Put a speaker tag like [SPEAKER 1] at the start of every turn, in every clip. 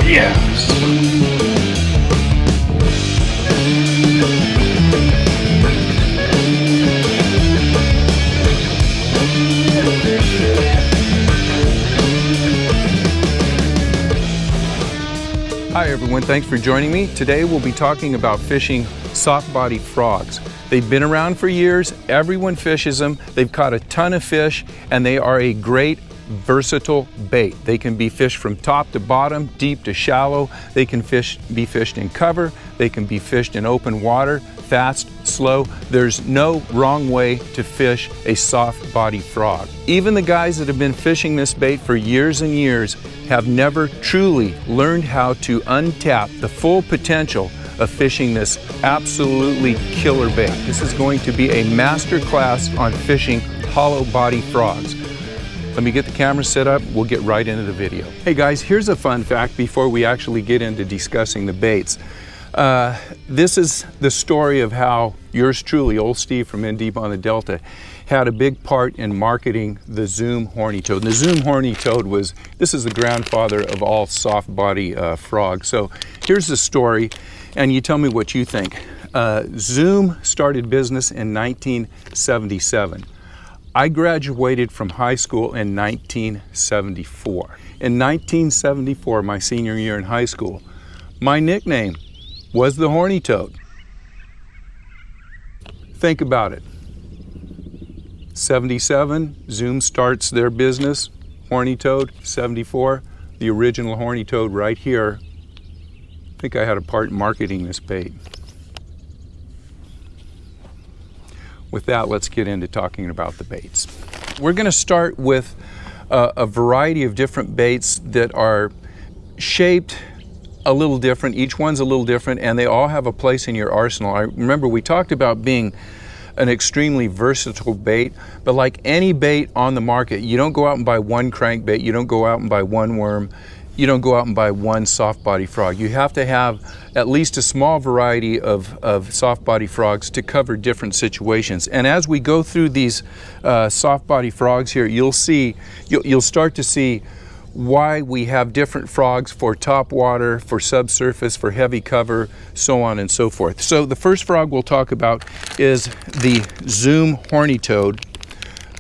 [SPEAKER 1] Yes. Hi everyone, thanks for joining me. Today we'll be talking about fishing soft-body frogs. They've been around for years, everyone fishes them, they've caught a ton of fish, and they are a great versatile bait. They can be fished from top to bottom, deep to shallow. They can be fished in cover. They can be fished in open water, fast, slow. There's no wrong way to fish a soft body frog. Even the guys that have been fishing this bait for years and years have never truly learned how to untap the full potential of fishing this absolutely killer bait. This is going to be a master class on fishing hollow body frogs. Let me get the camera set up, we'll get right into the video. Hey guys, here's a fun fact before we actually get into discussing the baits. This is the story of how yours truly, old Steve from In Deep on the Delta, had a big part in marketing the Zoom horny toad. And the Zoom horny toad this is the grandfather of all soft body frogs. So here's the story, and you tell me what you think. Zoom started business in 1977. I graduated from high school in 1974. In 1974, my senior year in high school, my nickname was the horny toad. Think about it. 77, Zoom starts their business, horny toad. 74, the original horny toad right here. I think I had a part in marketing this bait. With that, let's get into talking about the baits. We're going to start with a variety of different baits that are shaped a little different. Each one's a little different, and they all have a place in your arsenal. I remember we talked about being an extremely versatile bait, but like any bait on the market, you don't go out and buy one crankbait, you don't go out and buy one worm, you don't go out and buy one soft body frog. You have to have at least a small variety of soft body frogs to cover different situations. And as we go through these soft body frogs here, you'll start to see why we have different frogs for top water, for subsurface, for heavy cover, so on and so forth. So the first frog we'll talk about is the Zoom horny toad,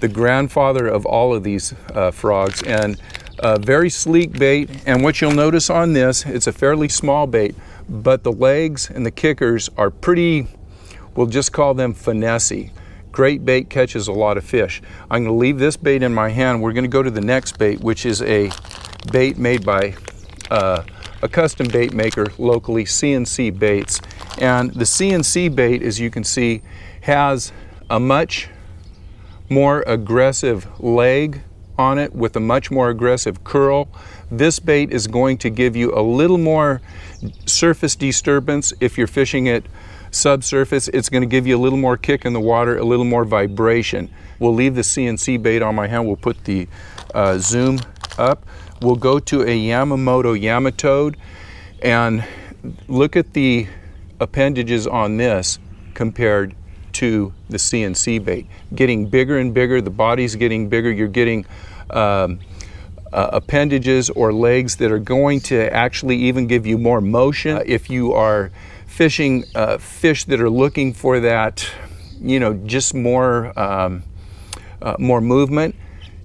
[SPEAKER 1] the grandfather of all of these frogs, and a very sleek bait. And what you'll notice on this, it's a fairly small bait, but the legs and the kickers are pretty, we'll just call them finessey. Great bait, catches a lot of fish. I'm going to leave this bait in my hand. We're going to go to the next bait, which is a bait made by a custom bait maker locally, CNC Baits. And the CNC bait, as you can see, has a much more aggressive leg on it with a much more aggressive curl. This bait is going to give you a little more surface disturbance if you're fishing it subsurface. It's going to give you a little more kick in the water, a little more vibration. We'll leave the CNC bait on my hand. We'll put the Zoom up. We'll go to a Yamamoto Yamatoad and look at the appendages on this compared to the CNC bait. Getting bigger and bigger, the body's getting bigger, you're getting appendages or legs that are going to actually even give you more motion. If you are fishing fish that are looking for that, you know, just more movement,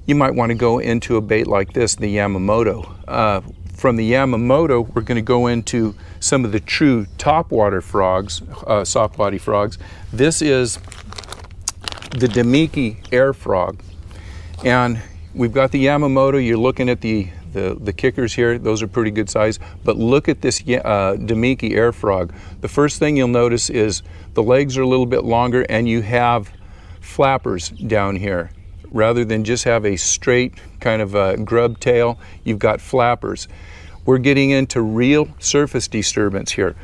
[SPEAKER 1] you might want to go into a bait like this, the Yamamoto. From the Yamamoto, we're going to go into some of the true topwater frogs, soft body frogs. This is the Demiki air frog. And we've got the Yamamoto. You're looking at the kickers here. Those are pretty good size. But look at this Demiki air frog. The first thing you'll notice is the legs are a little bit longer and you have flappers down here. Rather than just have a straight kind of a grub tail, you've got flappers. We're getting into real surface disturbance here.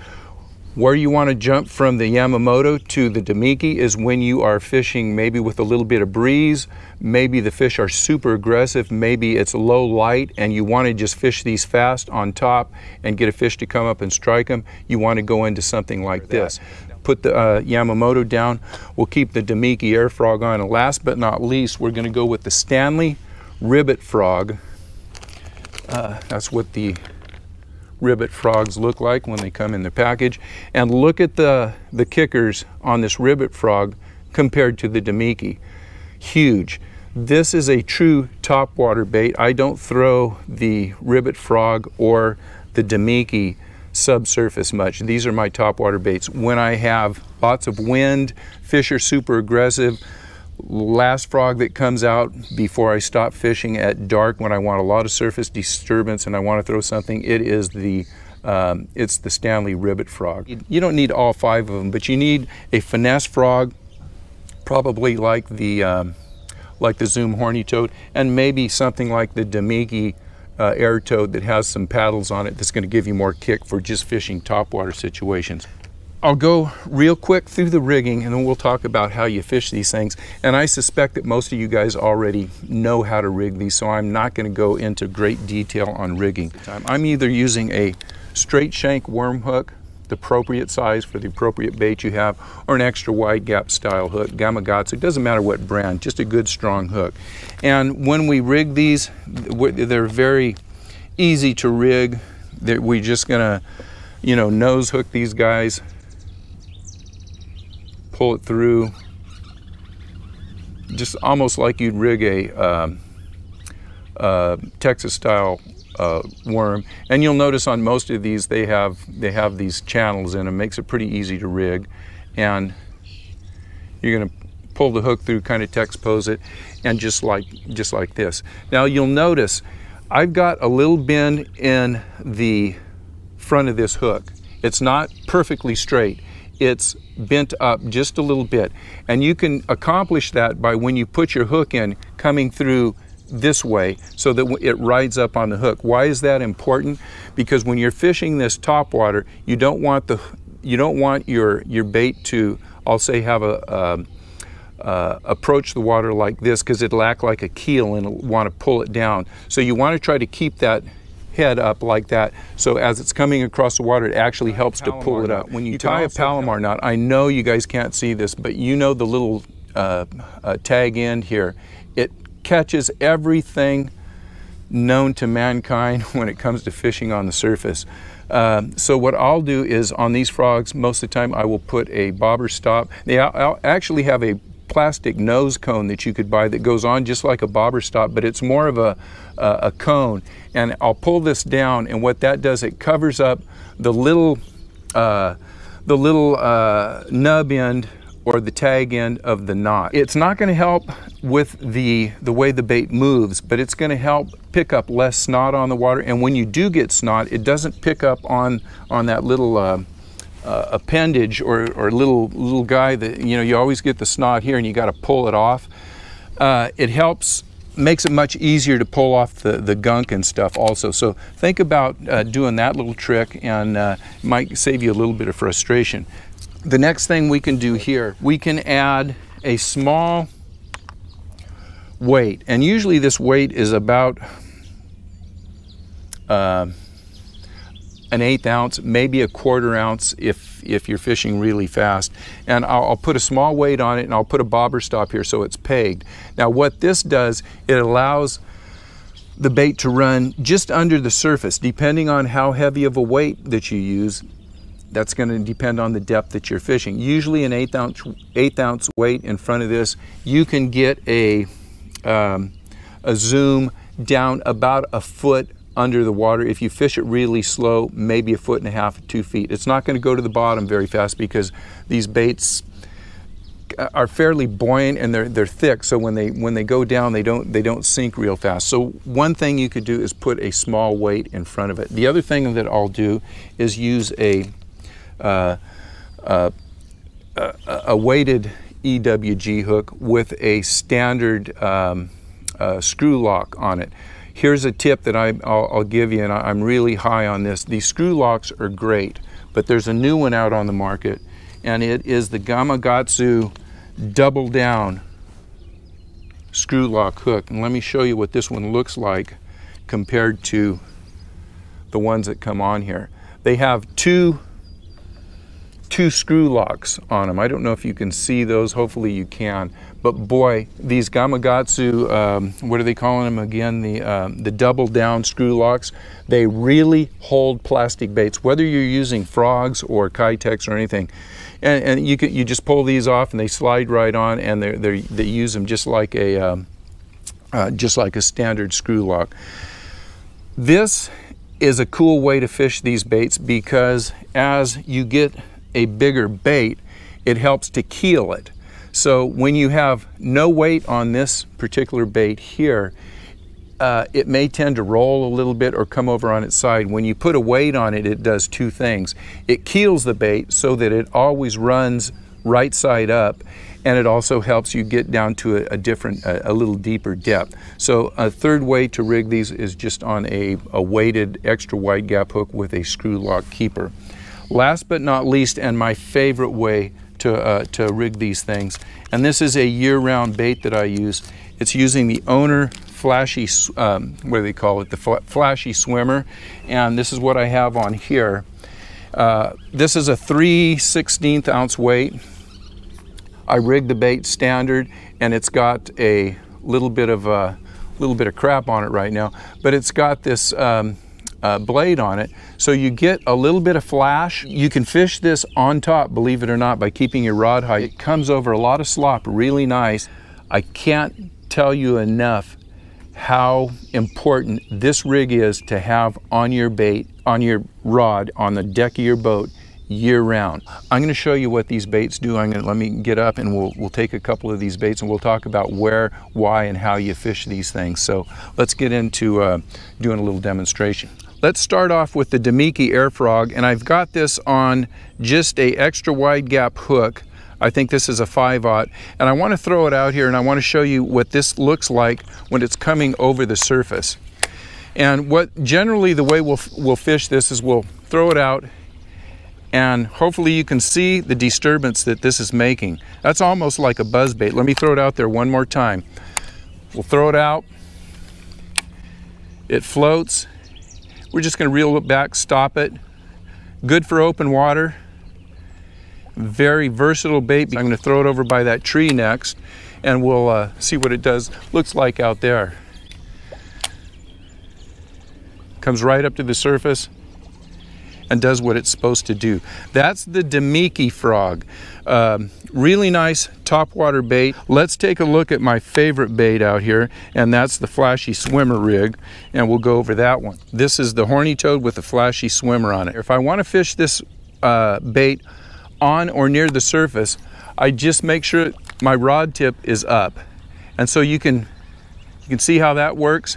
[SPEAKER 1] Where you want to jump from the Yamamoto to the Demiki is when you are fishing maybe with a little bit of breeze, maybe the fish are super aggressive, maybe it's low light and you want to just fish these fast on top and get a fish to come up and strike them. You want to go into something like this. put the Yamamoto down. We'll keep the Demiki air frog on. And last but not least, we're going to go with the Stanley ribbit frog. That's what the ribbit frogs look like when they come in the package. And look at the kickers on this ribbit frog compared to the Demiki. Huge. This is a true topwater bait. I don't throw the ribbit frog or the Demiki subsurface much. These are my topwater baits. When I have lots of wind, fish are super aggressive. Last frog that comes out before I stop fishing at dark, when I want a lot of surface disturbance and I want to throw something, it is it's the Stanley ribbit frog. You don't need all 5 of them, but you need a finesse frog, probably like the Zoom horny toad, and maybe something like the Demiki air toad that has some paddles on it that's going to give you more kick for just fishing topwater situations. I'll go real quick through the rigging and then we'll talk about how you fish these things. And I suspect that most of you guys already know how to rig these, so I'm not going to go into great detail on rigging. I'm either using a straight shank worm hook, the appropriate size for the appropriate bait you have, or an extra wide gap style hook, Gamakatsu. It doesn't matter what brand, just a good strong hook. And when we rig these, they're very easy to rig. We're just gonna, nose hook these guys, pull it through, just almost like you'd rig a Texas style worm. And you'll notice on most of these they have these channels in them. Makes it pretty easy to rig. And you're going to pull the hook through, kind of Texpose it, and just like this. Now you'll notice I've got a little bend in the front of this hook. It's not perfectly straight. It's bent up just a little bit. And you can accomplish that by, when you put your hook in, coming through this way so that it rides up on the hook. Why is that important? Because when you're fishing this topwater, you don't want your bait to, I'll say, have approach the water like this, because it'll act like a keel and it'll want to pull it down. So you want to try to keep that head up like that, so as it's coming across the water, it actually helps to pull it up. When you tie a Palomar knot, I know you guys can't see this, but you know the little tag end here, it catches everything known to mankind when it comes to fishing on the surface. So what I'll do is, on these frogs, most of the time I will put a bobber stop. I'll actually have a plastic nose cone that you could buy that goes on just like a bobber stop, but it's more of a cone. And I'll pull this down, and what that does, it covers up the little nub end or the tag end of the knot. It's not going to help with the way the bait moves, but it's going to help pick up less snot on the water. And when you do get snot, it doesn't pick up on that little appendage or little guy that, you always get the snot here and you got to pull it off. It makes it much easier to pull off the gunk and stuff also. So think about doing that little trick, and it might save you a little bit of frustration. The next thing we can do here, we can add a small weight, and usually this weight is about an 1/8 ounce, maybe a 1/4 ounce if you're fishing really fast. And I'll put a small weight on it, and I'll put a bobber stop here so it's pegged. Now what this does, it allows the bait to run just under the surface. Depending on how heavy of a weight that you use, that's going to depend on the depth that you're fishing. Usually an 1/8 ounce weight in front of this, you can get a zoom down about a foot under the water. If you fish it really slow, maybe 1.5 to 2 feet. It's not going to go to the bottom very fast because these baits are fairly buoyant and they're thick. So when they go down, they don't sink real fast. So one thing you could do is put a small weight in front of it. The other thing that I'll do is use a weighted EWG hook with a standard screw lock on it. Here's a tip that I'll give you, and I'm really high on this. These screw locks are great, but there's a new one out on the market, and it is the Gamakatsu double down screw lock hook. And let me show you what this one looks like compared to the ones that come on here. They have two 2 screw locks on them. I don't know if you can see those, hopefully you can. But boy, these Gamakatsu, what are they calling them again? The double down screw locks. They really hold plastic baits, whether you're using frogs or Kitex or anything. And you just pull these off and they slide right on, and they use them just like a standard screw lock. This is a cool way to fish these baits because as you get a bigger bait, it helps to keel it. So when you have no weight on this particular bait here, it may tend to roll a little bit or come over on its side. When you put a weight on it, it does 2 things. It keels the bait so that it always runs right side up, and it also helps you get down to a little deeper depth. So a third way to rig these is just on a weighted extra wide gap hook with a screw lock keeper. Last but not least, and my favorite way to rig these things, and this is a year-round bait that I use. It's using the Owner flashy, what do they call it? The flashy swimmer, and this is what I have on here. This is a 3/16 ounce weight. I rigged the bait standard, and it's got a little bit of crap on it right now, but it's got this blade on it, so you get a little bit of flash. You can fish this on top, believe it or not, by keeping your rod high. It comes over a lot of slop really nice. I can't tell you enough how important this rig is to have on your bait, on your rod, on the deck of your boat year-round. I'm going to show you what these baits do. Let me get up and we'll take a couple of these baits and we'll talk about where, why, and how you fish these things. So let's get into doing a little demonstration. Let's start off with the Damiki Air Frog, and I've got this on just a extra wide gap hook. I think this is a 5/0, and I want to throw it out here and I want to show you what this looks like when it's coming over the surface. And what generally the way we'll fish this is we'll throw it out, and hopefully you can see the disturbance that this is making. That's almost like a buzz bait. Let me throw it out there one more time. We'll throw it out. It floats. We're just going to reel it back, stop it. Good for open water. Very versatile bait. I'm going to throw it over by that tree next, and we'll see what it looks like out there. Comes right up to the surface and does what it's supposed to do. That's the Damiki frog. Really nice topwater bait. Let's take a look at my favorite bait out here, and that's the flashy swimmer rig, and we'll go over that one. This is the horny toad with the flashy swimmer on it. If I want to fish this bait on or near the surface, I just make sure my rod tip is up. And so you can see how that works.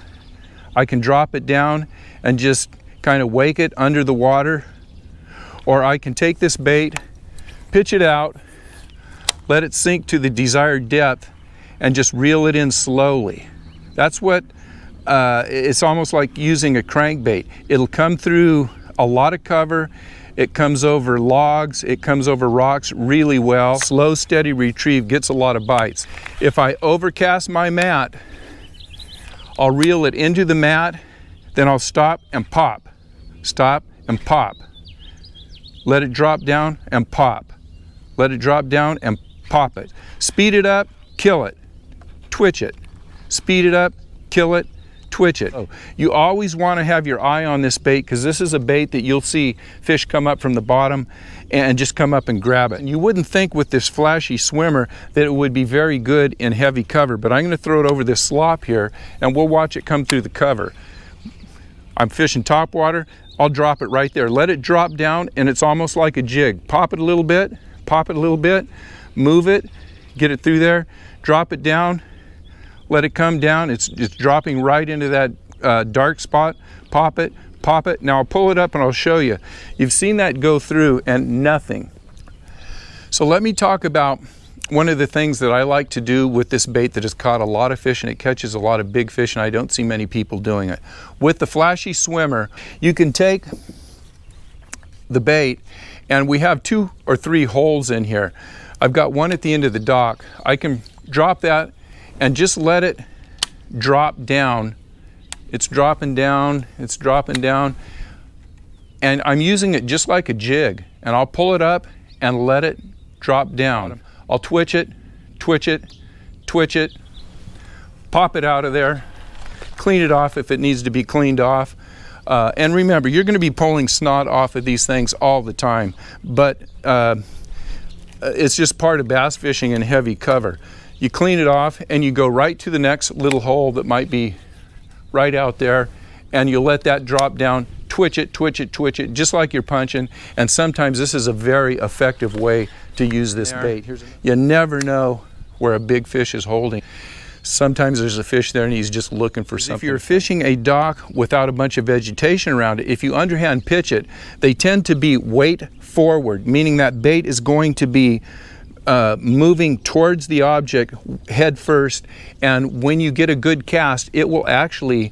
[SPEAKER 1] I can drop it down and just kind of wake it under the water, or I can take this bait, pitch it out, let it sink to the desired depth, and just reel it in slowly. That's what, it's almost like using a crankbait. It'll come through a lot of cover. It comes over logs, it comes over rocks really well. Slow, steady retrieve gets a lot of bites. If I overcast my mat, I'll reel it into the mat, then I'll stop and pop. Stop and pop. Let it drop down and pop. Let it drop down and pop it. Speed it up, kill it, twitch it. Speed it up, kill it, twitch it. You always want to have your eye on this bait, because this is a bait that you'll see fish come up from the bottom and just come up and grab it. And you wouldn't think with this flashy swimmer that it would be very good in heavy cover, but I'm going to throw it over this slop here and we'll watch it come through the cover. I'm fishing topwater, I'll drop it right there. Let it drop down, and it's almost like a jig. Pop it a little bit, pop it a little bit, move it, get it through there, drop it down, let it come down. It's dropping right into that dark spot. Pop it, pop it. Now I'll pull it up and I'll show you. You've seen that go through and nothing. So let me talk about one of the things that I like to do with this bait that has caught a lot of fish, and it catches a lot of big fish, and I don't see many people doing it. With the flashy swimmer, you can take the bait, and we have 2 or 3 holes in here. I've got one at the end of the dock. I can drop that and just let it drop down. It's dropping down, it's dropping down, and I'm using it just like a jig, and I'll pull it up and let it drop down. I'll twitch it, twitch it, twitch it, pop it out of there, clean it off if it needs to be cleaned off. And remember, you're going to be pulling snot off of these things all the time, but it's just part of bass fishing in heavy cover. You clean it off and you go right to the next little hole that might be right out there, and you let that drop down, twitch it, twitch it, twitch it, just like you're punching. And sometimes this is a very effective way to use this bait. You never know where a big fish is holding. Sometimes there's a fish there and he's just looking for something. If you're fishing a dock without a bunch of vegetation around it, if you underhand pitch it, they tend to be weight forward, meaning that bait is going to be moving towards the object head first, and when you get a good cast, it will actually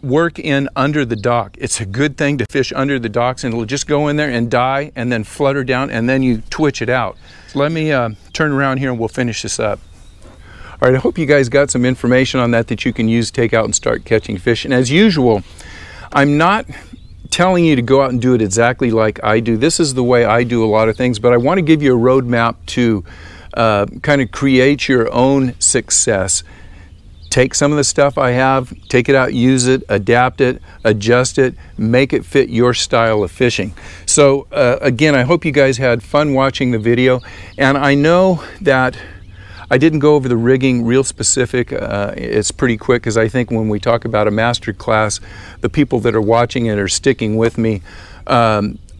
[SPEAKER 1] work in under the dock. It's a good thing to fish under the docks, and it'll just go in there and die and then flutter down, and then you twitch it out. So let me turn around here and we'll finish this up. All right, I hope you guys got some information on that you can use, take out and start catching fish. And as usual, I'm not telling you to go out and do it exactly like I do. This is the way I do a lot of things, but I want to give you a roadmap to kind of create your own success. Take some of the stuff I have, take it out, use it, adapt it, adjust it, make it fit your style of fishing. So again, I hope you guys had fun watching the video, and I know that I didn't go over the rigging real specific. It's pretty quick, because I think when we talk about a master class, the people that are watching it are sticking with me,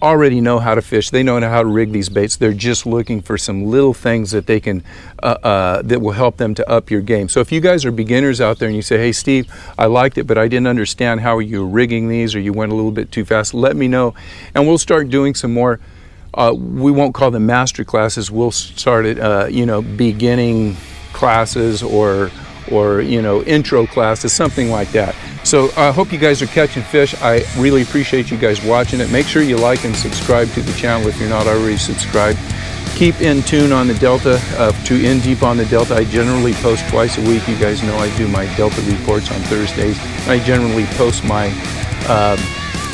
[SPEAKER 1] already know how to fish. They know how to rig these baits. They're just looking for some little things that they can, that will help them to up your game. So if you guys are beginners out there and you say, hey Steve, I liked it, but I didn't understand how you were rigging these, or you went a little bit too fast, let me know, and we'll start doing some more. We won't call them master classes. We'll start at you know, beginning classes, or you know, intro classes, something like that. So I hope you guys are catching fish. I really appreciate you guys watching it. Make sure you like and subscribe to the channel if you're not already subscribed. Keep in tune on the Delta, to In Deep on the Delta. I generally post twice a week. You guys know I do my Delta reports on Thursdays. I generally post my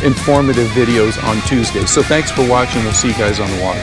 [SPEAKER 1] informative videos on Tuesdays. So thanks for watching. We'll see you guys on the water.